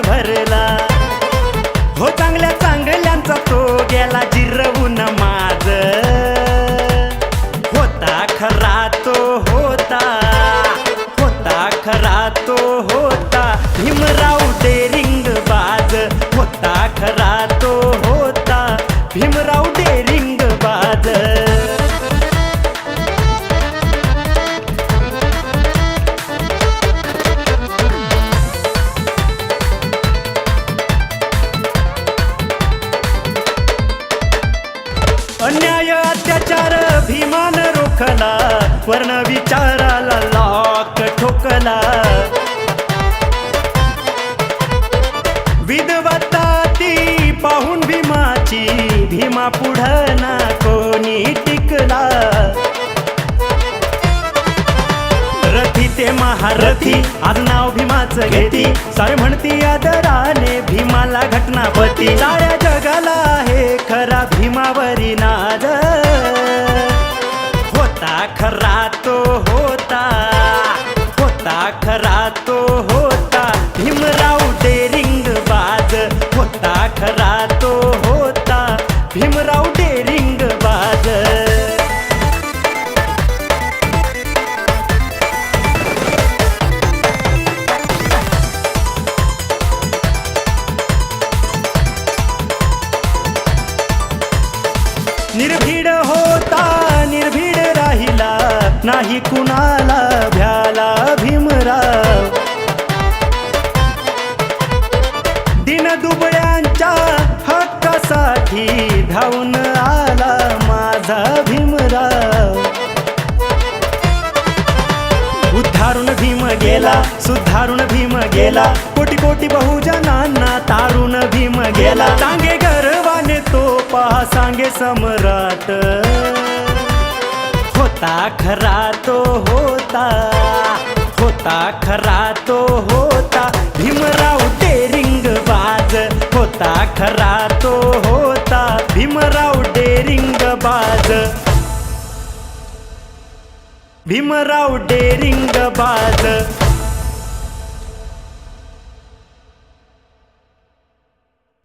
भरला हो चांगल्या चांगल्यांचा तो गेला जिरवून माझ होता खरा तो होता होता खरा तो होता भीमराव डेरिंग बाज होता खरा तो होता भीमराव डेरिंग बाज अन्याय अत्याचार भीमान रोखला वर्ण विचाराला लॉक ठोकला विधवता ती पाहून भीमाची भीमा पुढं ना कोणी टिकला रथी ते महारथी आज नाव भीमाचं घेती सारे म्हणती आदराने भीमाला घटनापती साऱ्या जगाला आहे खरा भीमावरी नाद होता खरा तो होता होता खरा तो होता भीमराव डेरिंग बाज होता खरा तो होता भीमराव डेरिंग बाज निर्भीड होता निर्भीड राहिला नाही कुणाला भ्याला भीमराव दीनदुबळ्यांच्या हक्कासाठी धावून आला माझा भीमराव उद्धारून भीम गेला सुधारून भीम गेला कोटी कोटी बहुजनांना तारून भीम गेला सांगे गर्वाने तो पहा सांगे सम्राट होता खरा तो होता होता खरा तो होता भीमराव डेरिंग बाज होता खरा तो होता भीमराव डेरिंग बाज भीमराव डेरिंग बाज